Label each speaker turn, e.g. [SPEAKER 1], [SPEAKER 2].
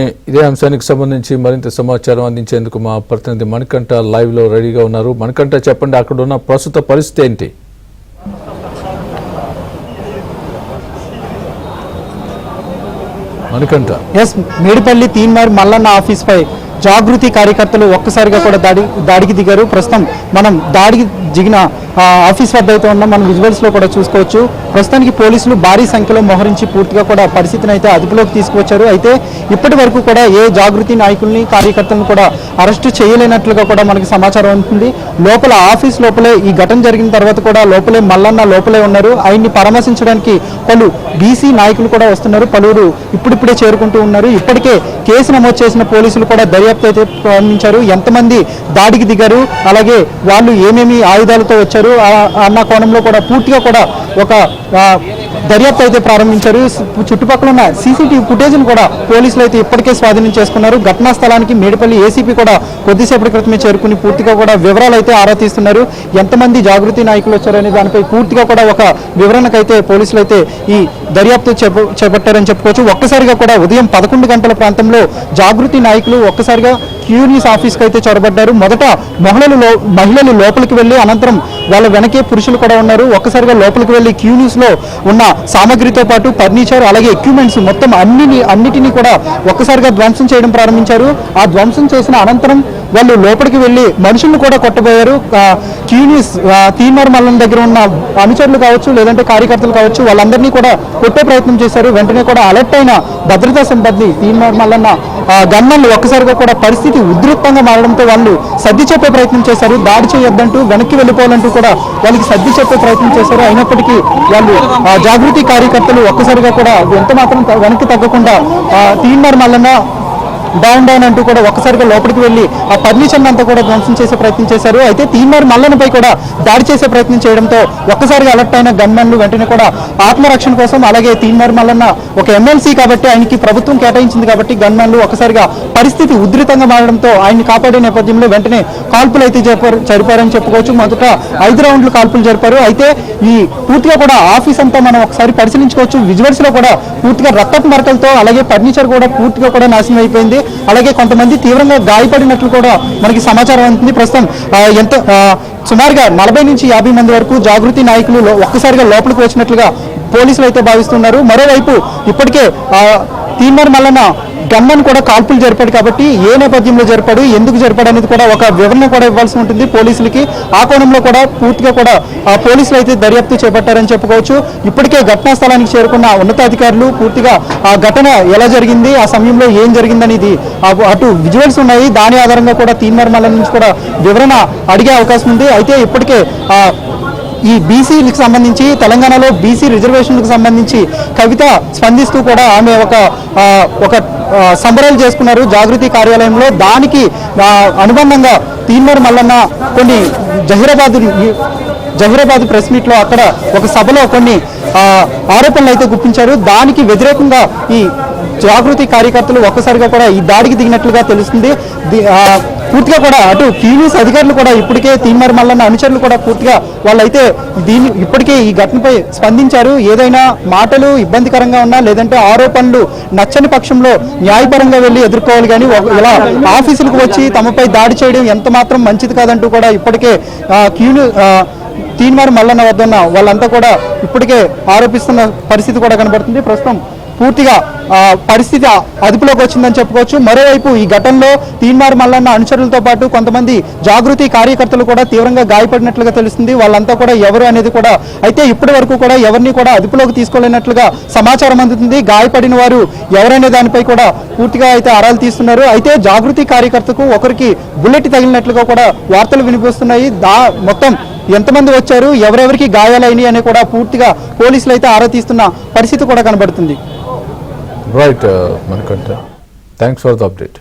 [SPEAKER 1] ఇదే అంశానికి సంబంధించి మరింత సమాచారం అందించేందుకు మా ప్రతినిధి మణికంఠ లైవ్ లో రెడీగా ఉన్నారు. మణికంఠ, చెప్పండి, అక్కడ ఉన్న ప్రస్తుత పరిస్థితి ఏంటి? మణికంఠ,
[SPEAKER 2] మేడిపల్లి తీన్మార్ మల్లన్న ఆఫీస్ పై జాగృతి కార్యకర్తలు ఒక్కసారిగా కూడా దాడికి దిగారు. ప్రస్తుతం మనం దాడికి దిగిన ఆఫీస్ వద్ద అయితే ఉన్నాం. మనం విజువల్స్ లో కూడా చూసుకోవచ్చు. ప్రస్తుతానికి పోలీసులు భారీ సంఖ్యలో మోహరించి పూర్తిగా కూడా పరిస్థితిని అయితే అదుపులోకి తీసుకువచ్చారు. అయితే ఇప్పటి వరకు కూడా ఏ జాగృతి నాయకుల్ని కార్యకర్తలను కూడా అరెస్టు చేయలేనట్లుగా కూడా మనకి సమాచారం ఉంటుంది. లోపల ఆఫీస్ లోపలే ఈ ఘటన జరిగిన తర్వాత కూడా లోపలే మల్లన్న లోపలే ఉన్నారు. ఆయన్ని పరామర్శించడానికి పలు బీసీ నాయకులు కూడా వస్తున్నారు. పలువురు ఇప్పుడిప్పుడే చేరుకుంటూ ఉన్నారు. ఇప్పటికే కేసు నమోదు చేసిన పోలీసులు కూడా దర్యాప్తు అయితే ప్రారంభించారు. ఎంతమంది దాడికి దిగారు, అలాగే వాళ్ళు ఏమేమి ఆయుధాలతో వచ్చారు అన్న కోణంలో కూడా పూర్తిగా కూడా ఒక దర్యాప్తు అయితే ప్రారంభించారు. చుట్టుపక్కల ఉన్న సీసీటీవీ ఫుటేజ్ను కూడా పోలీసులు అయితే ఇప్పటికే స్వాధీనం చేసుకున్నారు. ఘటనా స్థలానికి మేడిపల్లి ఏసీపీ కూడా కొద్దిసేపటి క్రితమే చేరుకుని పూర్తిగా కూడా వివరాలు అయితే ఆరా తీస్తున్నారు. ఎంతమంది జాగృతి నాయకులు వచ్చారనే దానిపై పూర్తిగా కూడా ఒక వివరణకైతే పోలీసులు అయితే ఈ దర్యాప్తు చేపట్టారని చెప్పుకోవచ్చు. ఒక్కసారిగా కూడా ఉదయం 11 గంటల ప్రాంతంలో జాగృతి నాయకులు ఒక్కసారిగా క్యూనిస్ ఆఫీస్కి అయితే చొరబడ్డారు. మొదట మహిళలు లోపలికి వెళ్ళి అనంతరం వాళ్ళ వెనకే పురుషులు కూడా ఉన్నారు. ఒక్కసారిగా లోపలికి వెళ్ళి క్యూనిస్ లో ఉన్న సామగ్రితో పాటు ఫర్నిచర్ అలాగే ఎక్విప్మెంట్స్ మొత్తం అన్నిటినీ కూడా ఒక్కసారిగా ధ్వంసం చేయడం ప్రారంభించారు. ఆ ధ్వంసం చేసిన అనంతరం వాళ్ళు లోపలికి వెళ్ళి మనుషులను కూడా కొట్టబోయారు. క్యూనిస్ తీన్మార్ మల్లన్న దగ్గర ఉన్న అనుచరులు కావచ్చు, లేదంటే కార్యకర్తలు కావచ్చు, వాళ్ళందరినీ కూడా కొట్టే ప్రయత్నం చేశారు. వెంటనే కూడా అలర్ట్ అయిన భద్రతా సిబ్బంది తీన్మార్ మల్లన్న గన్మన్లు ఒక్కసారిగా కూడా పరిస్థితి ఉధృతంగా మారడంతో వాళ్ళు సర్ది చెప్పే ప్రయత్నం చేశారు. దాడి చేయొద్దంటూ వెనక్కి వెళ్ళిపోవాలంటూ కూడా వాళ్ళకి సర్ది చెప్పే ప్రయత్నం చేశారు. అయినప్పటికీ వాళ్ళు జాగృతి కార్యకర్తలు ఒక్కసారిగా కూడా ఎంత మాత్రం వెనక్కి తగ్గకుండా తీన్మార్ మల్లన్న డౌన్ అంటూ కూడా ఒక్కసారిగా లోపలికి వెళ్ళి ఆ ఫర్నిచర్ అంతా కూడా ధ్వంసం చేసే ప్రయత్నం చేశారు. అయితే తీన్మార్ మల్లన్నపై కూడా దాడి చేసే ప్రయత్నం చేయడంతో ఒక్కసారిగా అలర్ట్ అయిన గన్మెన్లు వెంటనే కూడా ఆత్మరక్షణ కోసం, అలాగే తీన్మార్ మల్లన్న ఒక ఎమ్మెల్సీ కాబట్టి ఆయనకి ప్రభుత్వం కేటాయించింది కాబట్టి గన్మెన్లు ఒక్కసారిగా పరిస్థితి ఉధృతంగా మారడంతో ఆయన్ని కాపాడే నేపథ్యంలో వెంటనే కాల్పులు అయితే జరిపారని చెప్పుకోవచ్చు. మొదట 5 రౌండ్లు కాల్పులు జరిపారు. అయితే ఈ పూర్తిగా కూడా ఆఫీస్ అంతా మనం ఒకసారి పరిశీలించుకోవచ్చు. విజువల్స్ లో కూడా పూర్తిగా రక్తపు మరకలతో అలాగే ఫర్నిచర్ కూడా పూర్తిగా కూడా నాశనం అయిపోయింది. అలాగే కొంతమంది తీవ్రంగా గాయపడినట్లు కూడా మనకి సమాచారం అందుతుంది. ప్రస్తుతం సుమారుగా 40 నుంచి 50 మంది వరకు జాగృతి నాయకులు ఒక్కసారిగా లోపలికి వచ్చినట్లుగా పోలీసులు అయితే భావిస్తున్నారు. మరోవైపు ఇప్పటికే తీన్మార్ మల్లన్న గన్మన్ కూడా కాల్పులు జరిపాడు కాబట్టి ఏ నేపథ్యంలో జరిపాడు, ఎందుకు జరిపాడు అనేది కూడా ఒక వివరణ కూడా ఇవ్వాల్సి ఉంటుంది పోలీసులకి. ఆ కోణంలో కూడా పూర్తిగా కూడా పోలీసులు అయితే దర్యాప్తు చేపట్టారని చెప్పుకోవచ్చు. ఇప్పటికే ఘటనా స్థలానికి చేరుకున్న ఉన్నతాధికారులు పూర్తిగా ఆ ఘటన ఎలా జరిగింది, ఆ సమయంలో ఏం జరిగిందనేది అటు విజువల్స్ ఉన్నాయి. దాని ఆధారంగా కూడా తీన్మార్ మల్లన్న నుంచి కూడా వివరణ అడిగే అవకాశం ఉంది. అయితే ఇప్పటికే ఈ బీసీలకు సంబంధించి తెలంగాణలో బీసీ రిజర్వేషన్లకు సంబంధించి కవిత స్పందిస్తూ కూడా ఆమె ఒక సంబరాలు చేసుకున్నారు జాగృతి కార్యాలయంలో. దానికి అనుబంధంగా తీన్మార్ మల్లన్న కొన్ని జహీరాబాద్ ప్రెస్ మీట్ లో అక్కడ ఒక సభలో కొన్ని ఆరోపణలు అయితే గుప్పించారు. దానికి వ్యతిరేకంగా ఈ జాగృతి కార్యకర్తలు ఒక్కసారిగా కూడా ఈ దాడికి దిగినట్లుగా తెలుస్తుంది. పూర్తిగా కూడా అటు క్యూనిస్ అధికారులు కూడా ఇప్పటికే తీన్మార్ మల్లన్న అనుచరులు కూడా పూర్తిగా వాళ్ళైతే ఇప్పటికే ఈ ఘటనపై స్పందించారు. ఏదైనా మాటలు ఇబ్బందికరంగా ఉన్నా లేదంటే ఆరోపణలు నచ్చని పక్షంలో న్యాయపరంగా వెళ్ళి ఎదుర్కోవాలి, కానీ ఇలా ఆఫీసులకు వచ్చి తమపై దాడి చేయడం ఎంత మాత్రం మంచిది కాదంటూ కూడా ఇప్పటికే తీన్మార్ మల్లన్న వద్ద ఉన్న వాళ్ళంతా కూడా ఇప్పటికే ఆరోపిస్తున్న పరిస్థితి కూడా కనబడుతుంది. ప్రస్తుతం పూర్తిగా పరిస్థితి అదుపులోకి వచ్చిందని చెప్పుకోవచ్చు. మరోవైపు ఈ ఘటనలో తీన్మార్ మల్లన్న అనుచరులతో పాటు కొంతమంది జాగృతి కార్యకర్తలు కూడా తీవ్రంగా గాయపడినట్లుగా తెలుస్తుంది. వాళ్ళంతా కూడా ఎవరు అనేది కూడా అయితే ఇప్పటి వరకు కూడా ఎవరిని కూడా అదుపులోకి తీసుకోలేనట్లుగా సమాచారం అందుతుంది. గాయపడిన వారు ఎవరనే దానిపై కూడా పూర్తిగా అయితే ఆరాలు తీస్తున్నారు. అయితే జాగృతి కార్యకర్తకు ఒకరికి బుల్లెట్ తగిలినట్లుగా కూడా వార్తలు వినిపిస్తున్నాయి. మొత్తం ఎంతమంది వచ్చారు, ఎవరెవరికి గాయాలైనవి అని కూడా పూర్తిగా పోలీసులు అయితే ఆరా తీస్తున్న పరిస్థితి కూడా కనబడుతుంది.
[SPEAKER 1] Right Manikanta, thanks for the update.